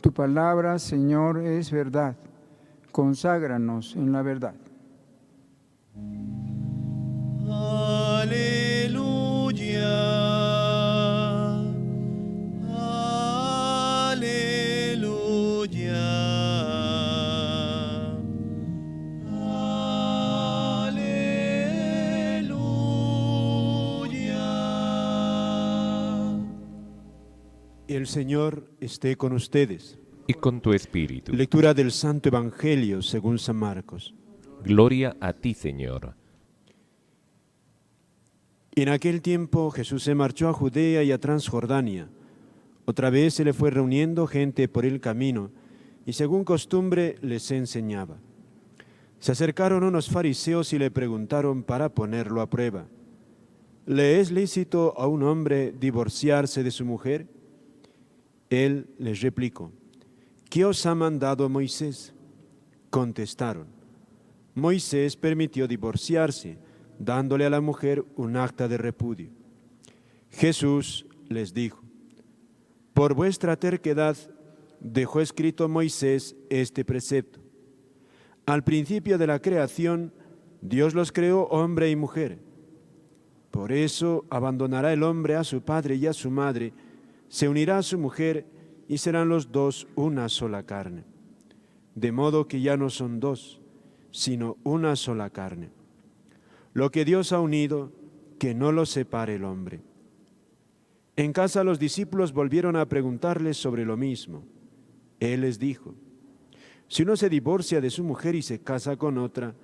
Tu palabra, Señor, es verdad. Conságranos en la verdad. Aleluya. Aleluya. Aleluya. El Señor esté con ustedes. Y con tu espíritu. Lectura del Santo Evangelio según San Marcos. Gloria a ti, Señor. En aquel tiempo Jesús se marchó a Judea y a Transjordania. Otra vez se le fue reuniendo gente por el camino y según costumbre les enseñaba. Se acercaron unos fariseos y le preguntaron para ponerlo a prueba: ¿le es lícito a un hombre divorciarse de su mujer? Él les replicó: ¿qué os ha mandado Moisés? Contestaron: Moisés permitió divorciarse, dándole a la mujer un acta de repudio. Jesús les dijo: por vuestra terquedad dejó escrito Moisés este precepto. Al principio de la creación, Dios los creó hombre y mujer. Por eso abandonará el hombre a su padre y a su madre, se unirá a su mujer y serán los dos una sola carne. De modo que ya no son dos, sino una sola carne. Lo que Dios ha unido, que no lo separe el hombre. En casa los discípulos volvieron a preguntarles sobre lo mismo. Él les dijo: si uno se divorcia de su mujer y se casa con otra,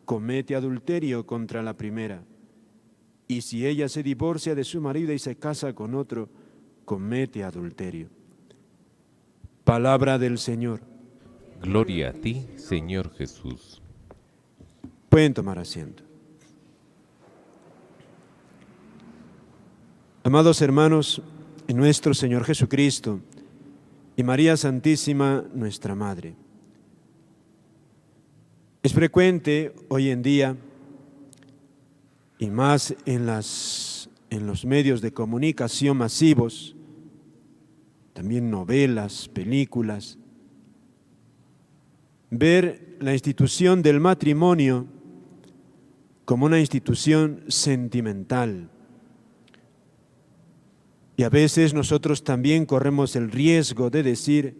comete adulterio contra la primera. Y si ella se divorcia de su marido y se casa con otro, comete adulterio. Palabra del Señor. Gloria a ti, Señor Jesús. Pueden tomar asiento. Amados hermanos, en nuestro Señor Jesucristo y María Santísima, nuestra Madre. Es frecuente hoy en día, y más en los medios de comunicación masivos, también novelas, películas, ver la institución del matrimonio como una institución sentimental. Y a veces nosotros también corremos el riesgo de decir: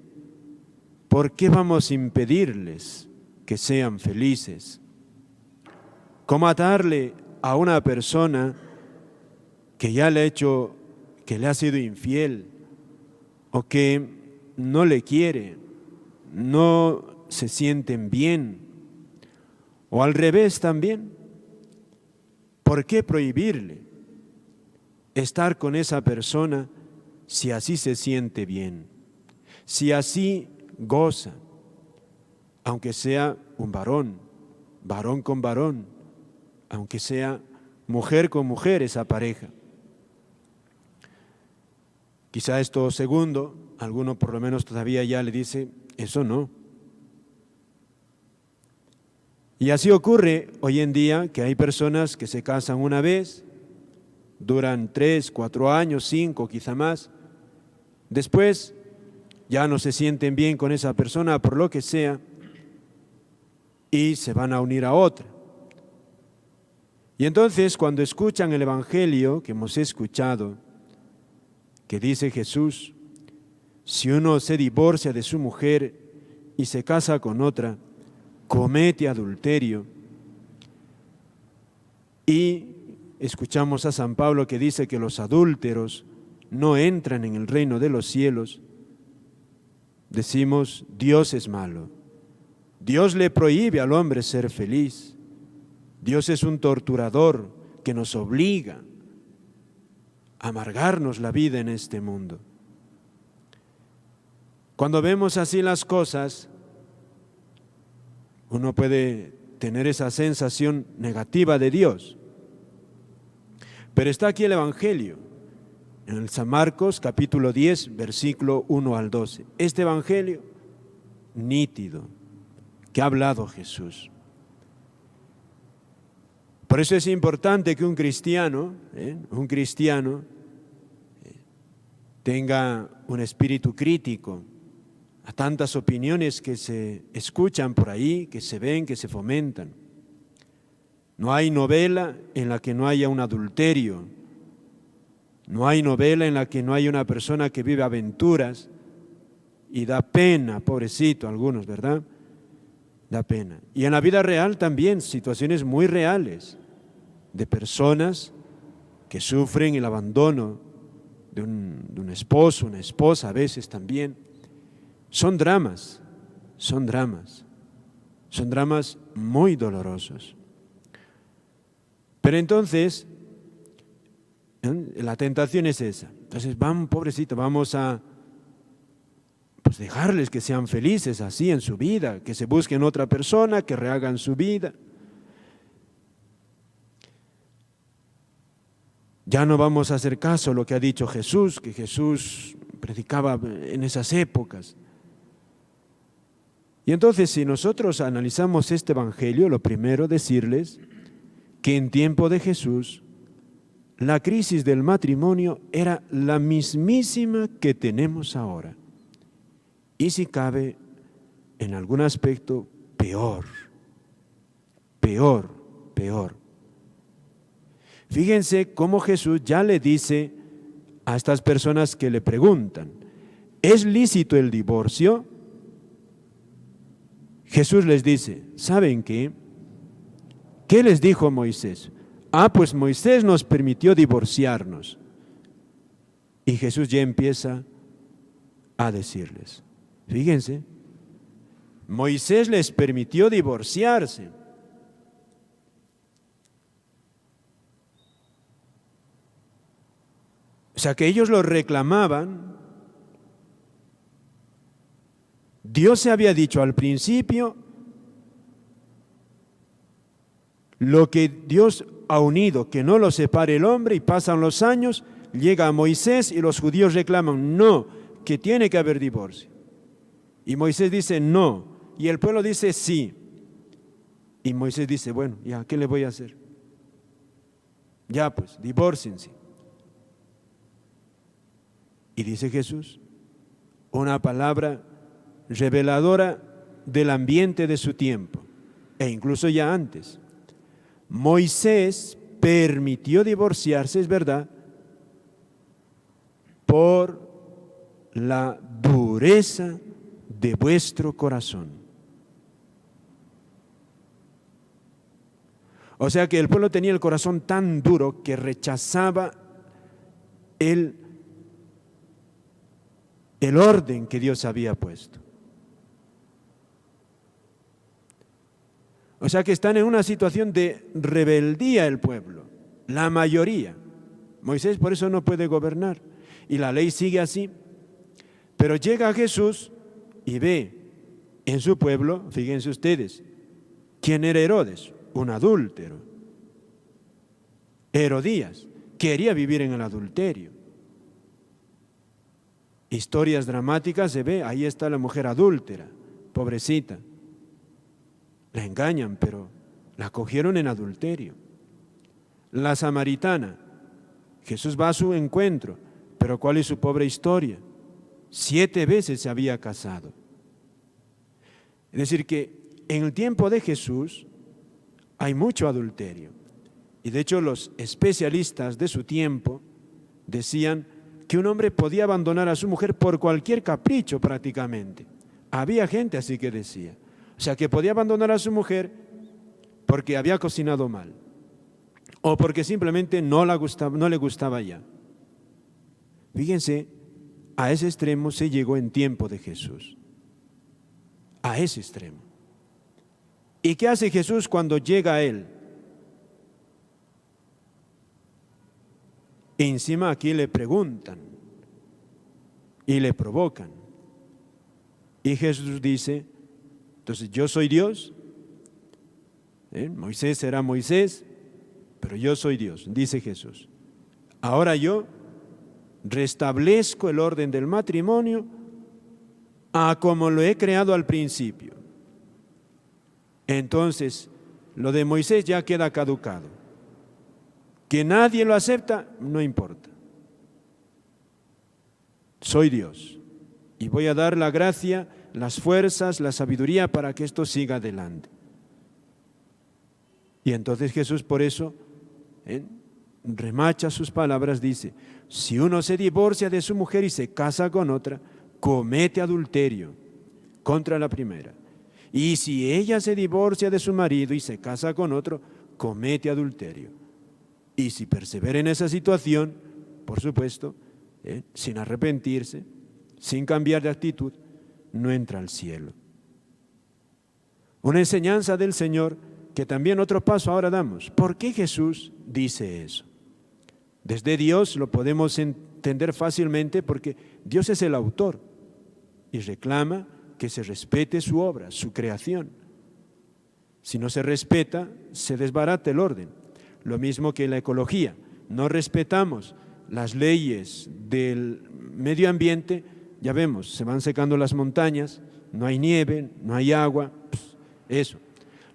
¿por qué vamos a impedirles que sean felices? ¿Cómo atarle a una persona que ya le ha sido infiel o que no le quiere, no se sienten bien? O al revés también, ¿por qué prohibirle estar con esa persona si así se siente bien, si así goza, aunque sea un varón, varón con varón, aunque sea mujer con mujer esa pareja? Quizá esto segundo, alguno por lo menos todavía ya le dice: eso no. Y así ocurre hoy en día, que hay personas que se casan una vez, duran 3, 4 años, 5, quizá más. Después ya no se sienten bien con esa persona por lo que sea y se van a unir a otra. Y entonces cuando escuchan el Evangelio que hemos escuchado, que dice Jesús: si uno se divorcia de su mujer y se casa con otra, comete adulterio. Y escuchamos a San Pablo que dice que los adúlteros no entran en el reino de los cielos. Decimos: Dios es malo. Dios le prohíbe al hombre ser feliz. Dios es un torturador que nos obliga a amargarnos la vida en este mundo. Cuando vemos así las cosas, uno puede tener esa sensación negativa de Dios. Pero está aquí el Evangelio, en el San Marcos capítulo 10, versículo 1 al 12. Este Evangelio nítido que ha hablado Jesús. Por eso es importante que un cristiano tenga un espíritu crítico a tantas opiniones que se escuchan por ahí, que se ven, que se fomentan. No hay novela en la que no haya un adulterio. No hay novela en la que no haya una persona que vive aventuras y da pena, pobrecito, algunos, ¿verdad? Da pena. Y en la vida real también, situaciones muy reales de personas que sufren el abandono de un esposo, una esposa, a veces también. Son dramas muy dolorosos. Pero entonces, la tentación es esa. Entonces, pobrecito, vamos a dejarles que sean felices así en su vida, que se busquen otra persona, que rehagan su vida. Ya no vamos a hacer caso a lo que ha dicho Jesús, que Jesús predicaba en esas épocas. Y entonces, si nosotros analizamos este evangelio, lo primero decirles que en tiempo de Jesús la crisis del matrimonio era la mismísima que tenemos ahora. Y si cabe, en algún aspecto, peor. Fíjense cómo Jesús ya le dice a estas personas que le preguntan, ¿es lícito el divorcio? Jesús les dice, ¿saben qué? ¿Qué les dijo Moisés? Pues Moisés nos permitió divorciarnos. Y Jesús ya empieza a decirles, fíjense, Moisés les permitió divorciarse. O sea que ellos lo reclamaban. Dios se había dicho al principio, lo que Dios ha unido, que no lo separe el hombre, y pasan los años, llega a Moisés y los judíos reclaman, no, que tiene que haber divorcio. Y Moisés dice no, y el pueblo dice sí. Y Moisés dice, bueno, ya, ¿qué le voy a hacer? Ya pues, divórciense. Y dice Jesús, una palabra reveladora del ambiente de su tiempo, e incluso ya antes. Moisés permitió divorciarse, es verdad, por la dureza de vuestro corazón. O sea que el pueblo tenía el corazón tan duro que rechazaba el orden que Dios había puesto. O sea que están en una situación de rebeldía el pueblo, la mayoría. Moisés por eso no puede gobernar y la ley sigue así. Pero llega Jesús y ve en su pueblo, fíjense ustedes, ¿quién era Herodes? Un adúltero. Herodías quería vivir en el adulterio. Historias dramáticas se ve, ahí está la mujer adúltera, pobrecita. La engañan, pero la cogieron en adulterio. La samaritana, Jesús va a su encuentro, pero ¿cuál es su pobre historia? 7 veces se había casado. Es decir, que en el tiempo de Jesús hay mucho adulterio. Y de hecho los especialistas de su tiempo decían que un hombre podía abandonar a su mujer por cualquier capricho prácticamente. Había gente así que decía. O sea, que podía abandonar a su mujer porque había cocinado mal o porque simplemente no le gustaba ya. Fíjense, a ese extremo se llegó en tiempo de Jesús. A ese extremo. ¿Y qué hace Jesús cuando llega a él? Encima aquí le preguntan y le provocan. Y Jesús dice, entonces yo soy Dios, Moisés será Moisés, pero yo soy Dios, dice Jesús. Ahora yo restablezco el orden del matrimonio a como lo he creado al principio. Entonces, lo de Moisés ya queda caducado. Que nadie lo acepta, no importa. Soy Dios y voy a dar la gracia las fuerzas, la sabiduría para que esto siga adelante. Y entonces Jesús por eso remacha sus palabras, dice, si uno se divorcia de su mujer y se casa con otra, comete adulterio contra la primera. Y si ella se divorcia de su marido y se casa con otro, comete adulterio. Y si persevera en esa situación, por supuesto, sin arrepentirse, sin cambiar de actitud, no entra al cielo. Una enseñanza del Señor que también otro paso ahora damos. ¿Por qué Jesús dice eso? Desde Dios lo podemos entender fácilmente porque Dios es el autor y reclama que se respete su obra, su creación. Si no se respeta, se desbarata el orden. Lo mismo que la ecología. No respetamos las leyes del medio ambiente, ya vemos, se van secando las montañas, no hay nieve, no hay agua, eso.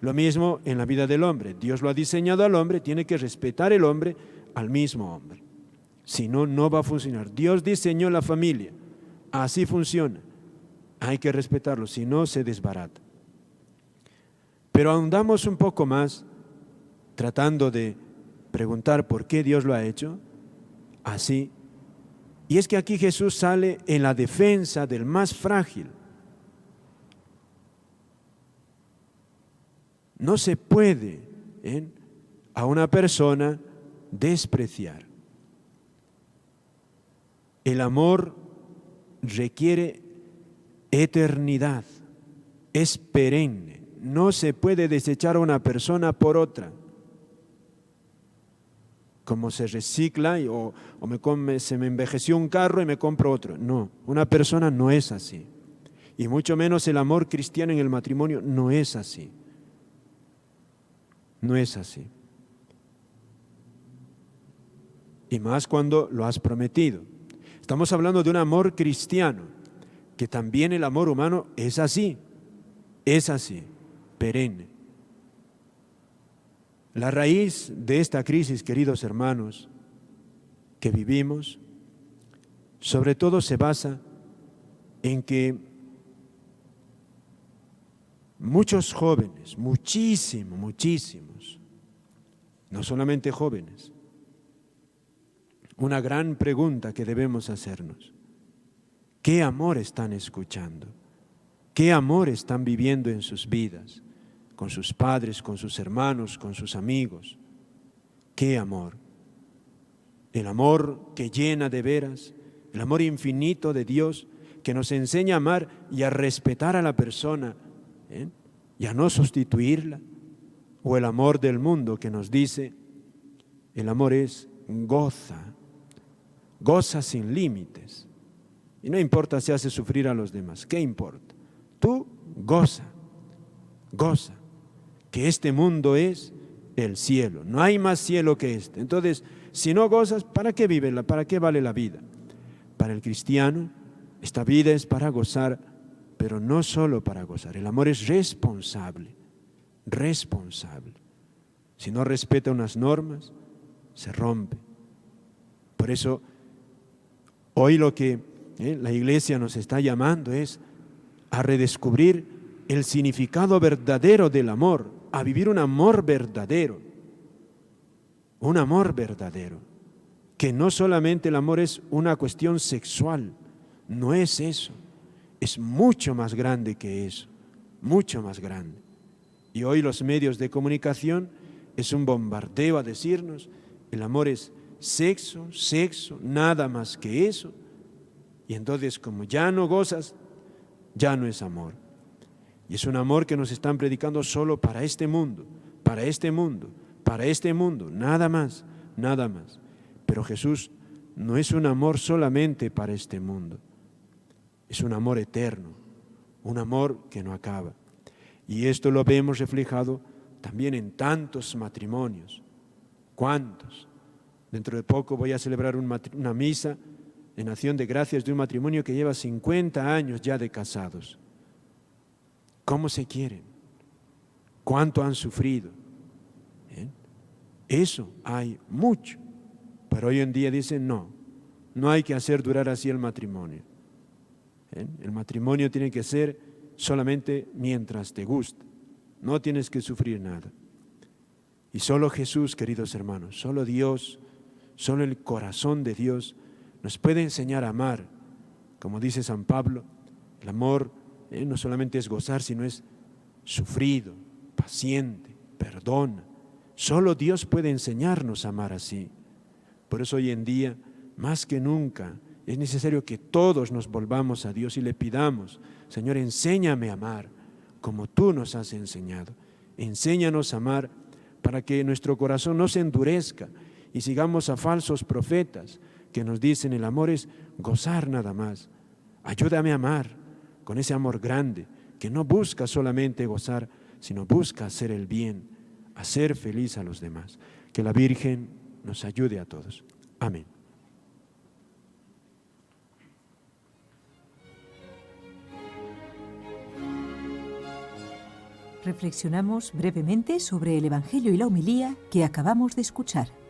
Lo mismo en la vida del hombre. Dios lo ha diseñado al hombre, tiene que respetar el hombre al mismo hombre. Si no, no va a funcionar. Dios diseñó la familia, así funciona. Hay que respetarlo, si no se desbarata. Pero ahondamos un poco más, tratando de preguntar por qué Dios lo ha hecho así. Y es que aquí Jesús sale en la defensa del más frágil. No se puede a una persona despreciar. El amor requiere eternidad, es perenne. No se puede desechar a una persona por otra. Como se recicla se me envejeció un carro y me compro otro. No, una persona no es así. Y mucho menos el amor cristiano en el matrimonio no es así. No es así. Y más cuando lo has prometido. Estamos hablando de un amor cristiano, que también el amor humano es así, perenne. La raíz de esta crisis, queridos hermanos, que vivimos, sobre todo se basa en que muchos jóvenes, muchísimos, no solamente jóvenes, una gran pregunta que debemos hacernos: ¿qué amor están escuchando? ¿Qué amor están viviendo en sus vidas? Con sus padres, con sus hermanos, con sus amigos. ¿Qué amor? El amor que llena de veras, el amor infinito de Dios que nos enseña a amar y a respetar a la persona, y a no sustituirla. O el amor del mundo que nos dice, el amor es goza sin límites. Y no importa si hace sufrir a los demás, ¿qué importa? Tú goza, que este mundo es el cielo, no hay más cielo que este. Entonces, si no gozas, ¿para qué vive? ¿Para qué vale la vida? Para el cristiano, esta vida es para gozar, pero no solo para gozar. El amor es responsable. Si no respeta unas normas, se rompe. Por eso, hoy lo que la Iglesia nos está llamando es a redescubrir el significado verdadero del amor, a vivir un amor verdadero, que no solamente el amor es una cuestión sexual, no es eso, es mucho más grande que eso, mucho más grande. Y hoy los medios de comunicación es un bombardeo a decirnos, el amor es sexo, nada más que eso. Y entonces, como ya no gozas, ya no es amor. Y es un amor que nos están predicando solo para este mundo, nada más. Pero Jesús no es un amor solamente para este mundo, es un amor eterno, un amor que no acaba. Y esto lo vemos reflejado también en tantos matrimonios. ¿Cuántos? Dentro de poco voy a celebrar una misa en acción de gracias de un matrimonio que lleva 50 años ya de casados. ¿Cómo se quieren? ¿Cuánto han sufrido? Eso hay mucho. Pero hoy en día dicen no hay que hacer durar así el matrimonio. El matrimonio tiene que ser solamente mientras te gusta. No tienes que sufrir nada. Y solo Jesús, queridos hermanos, solo Dios, solo el corazón de Dios nos puede enseñar a amar. Como dice San Pablo, el amor no solamente es gozar, sino es sufrido, paciente, perdona. Solo Dios puede enseñarnos a amar así. Por eso hoy en día, más que nunca, es necesario que todos nos volvamos a Dios y le pidamos: Señor, enséñame a amar como tú nos has enseñado. Enséñanos a amar para que nuestro corazón no se endurezca y sigamos a falsos profetas que nos dicen el amor es gozar nada más. Ayúdame a amar con ese amor grande que no busca solamente gozar, sino busca hacer el bien, hacer feliz a los demás. Que la Virgen nos ayude a todos. Amén. Reflexionamos brevemente sobre el Evangelio y la homilía que acabamos de escuchar.